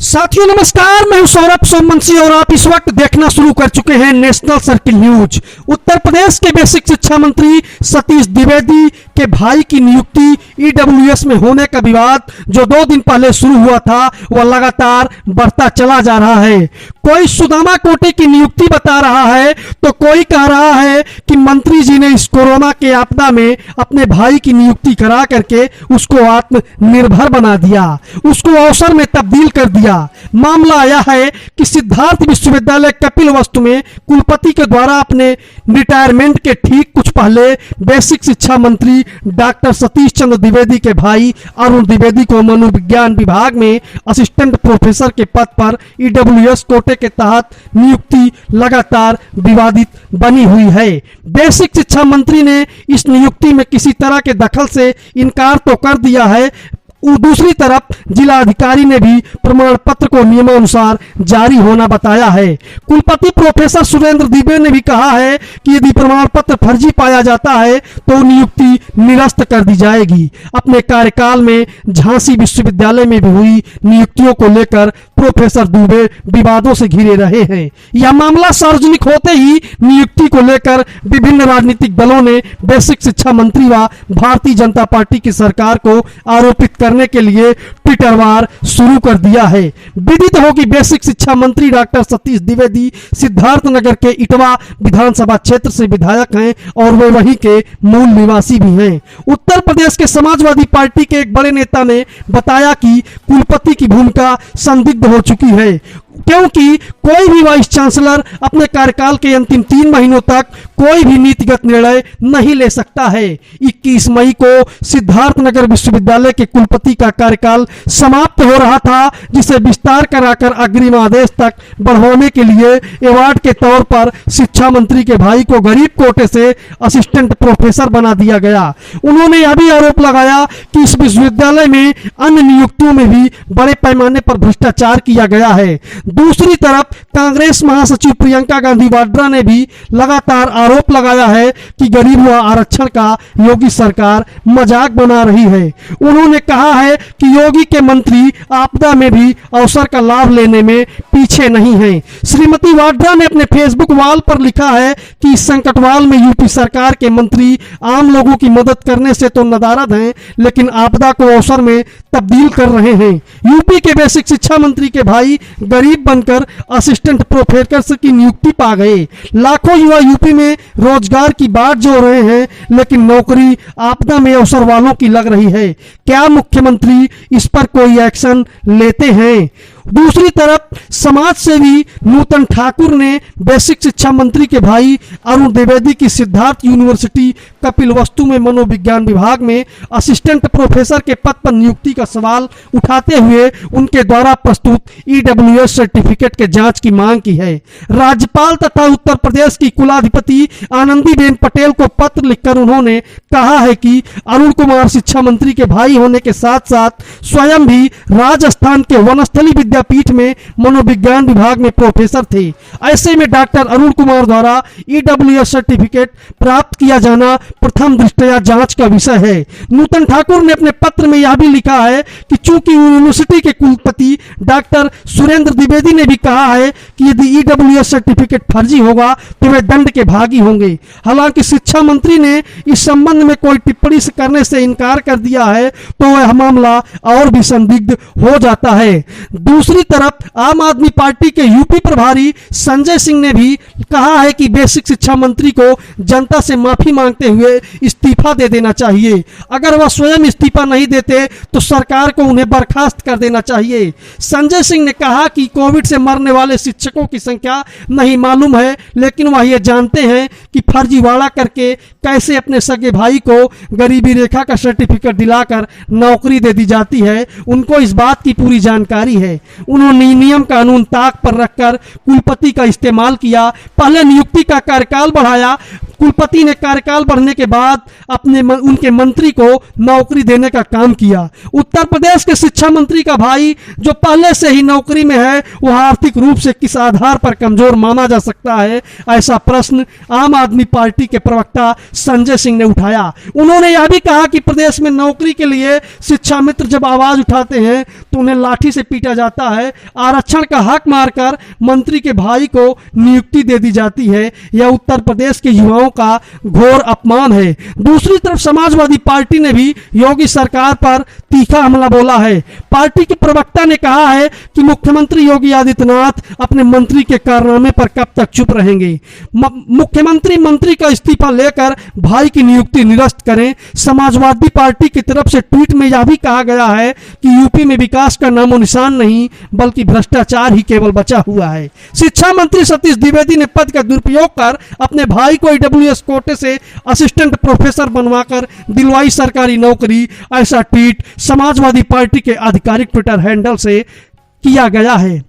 साथियों नमस्कार, मैं हूं सौरभ सोमवंशी और आप इस वक्त देखना शुरू कर चुके हैं national circle news. Uttar Pradesh के बेसिक शिक्षा मंत्री सतीश द्विवेदी के भाई की नियुक्ति ईडब्ल्यूएस में होने का विवाद जो 2 दिन पहले शुरू हुआ था वह लगातार बढ़ता चला जा रहा है। कोई सुदामा कोटे की नियुक्ति बता रहा है तो कोई कह रहा है कि मंत्री जी ने इस कोरोना के आपदा में अपने भाई की नियुक्ति करा करके उसको आत्मनिर्भर बना दिया, उसको अवसर में तब्दील कर दिया। मामला आया है कि सिद्धार्थ विश्वविद्यालय कपिलवस्तु में कुलपति के द्वारा अपने रिटायरमेंट के ठीक कुछ पहले बेसिक शिक्षा मंत्री डॉक्टर सतीश चंद्र द्विवेदी के भाई अरुण द्विवेदी को मनोविज्ञान विभाग में असिस्टेंट प्रोफेसर के पद पर ईडब्ल्यूएस कोटे के तहत नियुक्ति लगातार विवादित बनी हुई है। बेसिक शिक्षा मंत्री ने इस नियुक्ति में किसी तरह के दखल से इनकार तो कर दिया है, दूसरी तरफ जिला अधिकारी ने भी प्रमाण पत्र को नियमानुसार जारी होना बताया है। कुलपति प्रोफेसर सुरेंद्र दुबे ने भी कहा है कि यदि प्रमाण पत्र फर्जी पाया जाता है तो नियुक्ति निरस्त कर दी जाएगी। अपने कार्यकाल में झांसी विश्वविद्यालय में भी हुई नियुक्तियों को लेकर प्रोफेसर दुबे विवादों से घिरे रहे हैं। यह मामला सार्वजनिक होते ही नियुक्ति को लेकर विभिन्न राजनीतिक दलों ने बेसिक शिक्षा मंत्री व भारतीय जनता पार्टी की सरकार को आरोपित करने के लिए ट्विटर वार शुरू कर दिया है। विदित हो कि बेसिक शिक्षा मंत्री डॉक्टर सतीश द्विवेदी सिद्धार्थनगर के इटवा विधानसभा क्षेत्र से विधायक हैं और वे वहीं के मूल निवासी भी हैं। उत्तर प्रदेश के समाजवादी पार्टी के एक बड़े नेता ने बताया कि कुलपति की भूमिका संदिग्ध हो चुकी है क्योंकि कोई भी वाइस चांसलर अपने कार्यकाल के अंतिम 3 महीनों तक कोई भी नीतिगत निर्णय नहीं ले सकता है। 21 मई को सिद्धार्थनगर विश्वविद्यालय के कुलपति का कार्यकाल समाप्त हो रहा था, जिसे विस्तार कराकर अग्रिम आदेश तक बढ़ाने के लिए अवार्ड के तौर पर शिक्षा मंत्री के भाई को गरीब कोटे से असिस्टेंट प्रोफेसर बना दिया गया। उन्होंने यह भी आरोप लगाया कि इस विश्वविद्यालय में अन्य नियुक्तियों में भी बड़े पैमाने पर भ्रष्टाचार किया गया है। दूसरी तरफ कांग्रेस महासचिव प्रियंका गांधी वाड्रा ने भी लगातार आरोप लगाया है कि गरीब व आरक्षण का योगी सरकार मजाक बना रही है। उन्होंने कहा है कि योगी के मंत्री आपदा में भी अवसर का लाभ लेने में पीछे नहीं हैं। श्रीमती वाड्रा ने अपने फेसबुक वॉल पर लिखा है कि इस संकटवाल में यूपी सरकार के मंत्री आम लोगों की मदद करने से तो नदारद हैं, लेकिन आपदा को अवसर में तब्दील कर रहे हैं। यूपी के बेसिक शिक्षा मंत्री के भाई गरीब बनकर असिस्टेंट प्रोफेसर की नियुक्ति पा गए। लाखों युवा यूपी में रोजगार की बाट जोड़ रहे हैं, लेकिन नौकरी आपदा में अवसर वालों की लग रही है। क्या मुख्यमंत्री इस पर कोई एक्शन लेते हैं? दूसरी तरफ समाज सेवी नूतन ठाकुर ने बेसिक शिक्षा मंत्री के भाई अरुण द्विवेदी की सिद्धार्थ यूनिवर्सिटी कपिलवस्तु में मनोविज्ञान विभाग में असिस्टेंट प्रोफेसर के पद पर नियुक्ति का सवाल उठाते हुए उनके द्वारा प्रस्तुत ईडब्ल्यूएस सर्टिफिकेट के जांच की मांग की है। राज्यपाल तथा उत्तर प्रदेश की कुलाधिपति आनंदीबेन पटेल को पत्र लिखकर उन्होंने कहा है कि अरुण कुमार शिक्षा मंत्री के भाई होने के साथ साथ स्वयं भी राजस्थान के वनस्थली विद्यापीठ में मनोविज्ञान विभाग में प्रोफेसर थे। ऐसे में डॉक्टर अरुण कुमार द्वारा ईडब्ल्यूएस सर्टिफिकेट प्राप्त किया जाना प्रथम दृष्टया जांच का विषय है। नूतन ठाकुर ने अपने पत्र में यह भी लिखा है कि चूंकि यूनिवर्सिटी के कुलपति डॉक्टर सुरेंद्र द्विवेदी ने भी कहा है कि यदि ईडब्ल्यूएस सर्टिफिकेट फर्जी होगा तो वे दंड के भागी होंगे। हालांकि शिक्षा मंत्री ने इस संबंध में कोई टिप्पणी करने से इनकार कर दिया है तो वह मामला और भी संदिग्ध हो जाता है। दूसरी तरफ आम आदमी पार्टी के यूपी प्रभारी संजय सिंह ने भी कहा है कि बेसिक शिक्षा मंत्री को जनता से माफी मांगते हुए इस्तीफा दे देना चाहिए। अगर वह स्वयं इस्तीफा नहीं देते तो सरकार को उन्हें बर्खास्त कर देना चाहिए। संजय सिंह ने कहा कि कोविड से मरने वाले शिक्षकों की संख्या नहीं मालूम है, लेकिन वह ये जानते हैं कि फर्जीवाड़ा करके कैसे अपने सगे भाई को गरीबी रेखा का सर्टिफिकेट दिलाकर नौकरी दे दी जाती है। उनको इस बात की पूरी जानकारी है। उन्होंने नियम कानून ताक पर रखकर कुलपति का इस्तेमाल किया। पहले नियुक्ति का कार्यकाल बढ़ाया, कुलपति ने कार्यकाल बढ़ने के बाद उनके मंत्री को नौकरी देने का काम किया। उत्तर प्रदेश के शिक्षा मंत्री का भाई जो पहले से ही नौकरी में है वह आर्थिक रूप से किस आधार पर कमजोर माना जा सकता है, ऐसा प्रश्न आम आदमी पार्टी के प्रवक्ता संजय सिंह ने उठाया। उन्होंने यह भी कहा कि प्रदेश में नौकरी के लिए शिक्षा मित्र जब आवाज उठाते हैं तो उन्हें लाठी से पीटा जाता जाता है, आरक्षण का हक मारकर मंत्री के भाई को नियुक्ति दे दी जाती है। यह उत्तर प्रदेश के युवाओं का घोर अपमान है। दूसरी तरफ समाजवादी पार्टी ने भी योगी सरकार पर तीखा हमला बोला है। पार्टी के प्रवक्ता ने कहा है कि मुख्यमंत्री योगी आदित्यनाथ अपने मंत्री के कारनामे पर कब तक चुप रहेंगे। मुख्यमंत्री मंत्री का इस्तीफा लेकर भाई की नियुक्ति निरस्त करें। समाजवादी पार्टी की तरफ से ट्वीट में यह भी कहा गया है कि यूपी में विकास का नामो निशान नहीं बल्कि भ्रष्टाचार ही केवल बचा हुआ है। शिक्षा मंत्री सतीश द्विवेदी ने पद का दुरुपयोग कर अपने भाई को ईडब्ल्यूएस कोटे से असिस्टेंट प्रोफेसर बनवाकर दिलवाई सरकारी नौकरी। ऐसा ट्वीट समाजवादी पार्टी के आधिकारिक ट्विटर हैंडल से किया गया है।